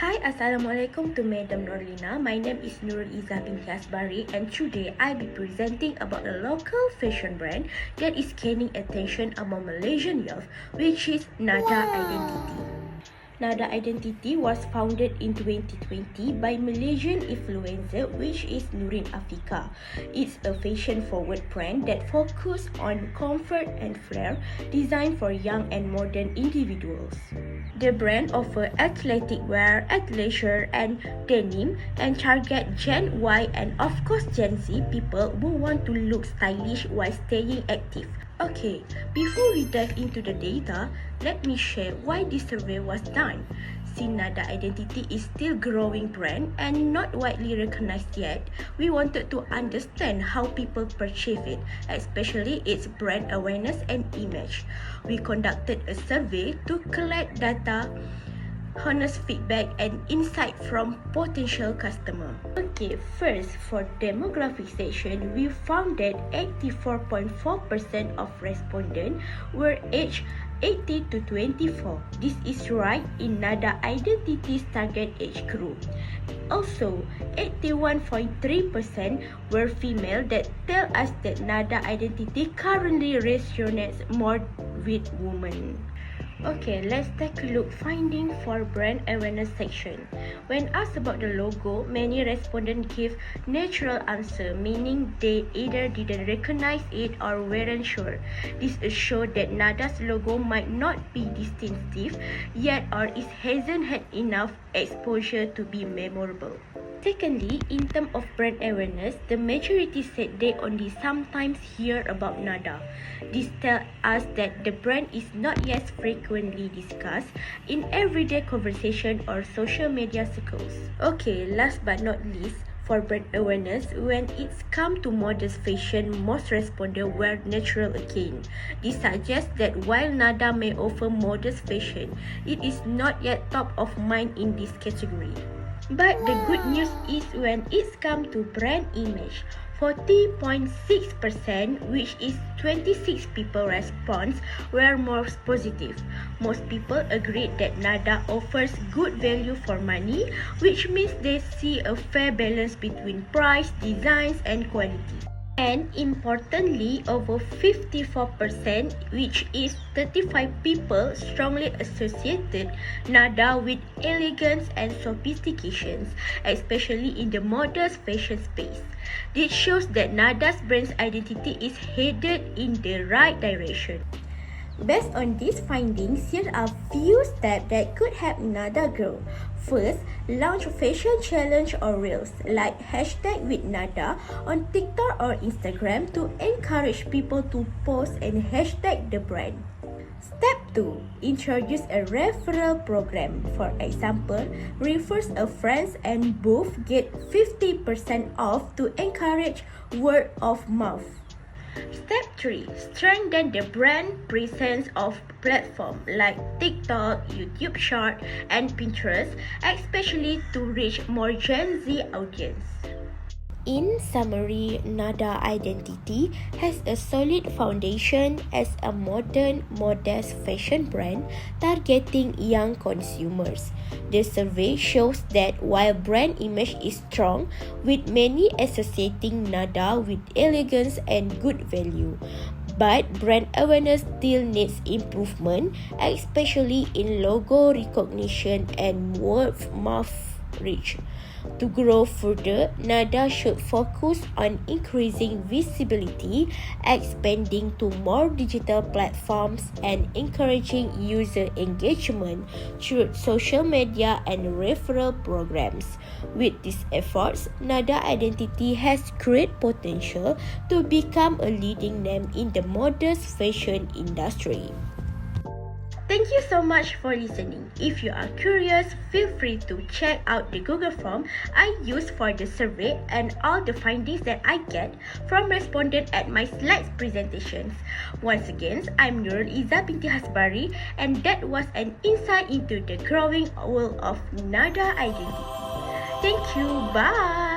Hi, Assalamualaikum to Madam Norlina. My name is Nurul Izzah binti Asbari, and today I'll be presenting about a local fashion brand that is gaining attention among Malaysian youth, which is Nada Identity. Nada Identity was founded in 2020 by Malaysian influencer which is Nurin Afika. It's a fashion-forward brand that focuses on comfort and flair, designed for young and modern individuals. The brand offers athletic wear, athleisure, and denim, and target Gen Y and of course Gen Z people who want to look stylish while staying active. Okay, before we dive into the data, let me share why this survey was done. Since Nada Identity is still growing brand and not widely recognized yet, we wanted to understand how people perceive it, especially its brand awareness and image. We conducted a survey to collect data, honest feedback and insight from potential customers. Okay, first for demographic section, we found that 84.4% of respondents were aged 18 to 24. This is right in Nada Identity's target age group. Also, 81.3% were female that tell us that Nada Identity currently resonates more with women. Okay, let's take a look finding for brand awareness section. When asked about the logo, many respondents give natural answer, meaning they either didn't recognize it or weren't sure. This shows that Nada's logo might not be distinctive yet or it hasn't had enough exposure to be memorable. Secondly, in terms of brand awareness, the majority said they only sometimes hear about Nada. This tells us that the brand is not yet frequently discussed in everyday conversation or social media circles. Okay, last but not least, for brand awareness, when it's come to modest fashion, most respondents wear natural again. This suggests that while Nada may offer modest fashion, it is not yet top of mind in this category. But the good news is when it's come to brand image, 40.6%, which is 26 people response, were more positive. Most people agreed that Nada offers good value for money, which means they see a fair balance between price, designs, and quality. And importantly, over 54%, which is 35 people, strongly associated Nada with elegance and sophistication, especially in the modest fashion space. This shows that Nada's brand identity is headed in the right direction. Based on these findings, here are few steps that could help Nada grow. First, launch fashion challenge or reels like #WithNada on TikTok or Instagram to encourage people to post and hashtag the brand. Step 2. Introduce a referral program. For example, refer a friend and both get 50% off to encourage word of mouth. Step 3. Strengthen the brand presence of platforms like TikTok, YouTube Short, and Pinterest, especially to reach more Gen Z audience. In summary, Nada Identity has a solid foundation as a modern, modest fashion brand targeting young consumers. The survey shows that while brand image is strong, with many associating Nada with elegance and good value, but brand awareness still needs improvement, especially in logo recognition and word-of-mouth reach. To grow further, Nada should focus on increasing visibility, expanding to more digital platforms, and encouraging user engagement through social media and referral programs. With these efforts, Nada Identity has great potential to become a leading name in the modest fashion industry. Thank you so much for listening. If you are curious, feel free to check out the Google form I used for the survey and all the findings that I get from respondents at my slides presentations. Once again, I'm Nurul Izzah binti Hasbari, and that was an insight into the growing world of Nada Identity. Thank you. Bye.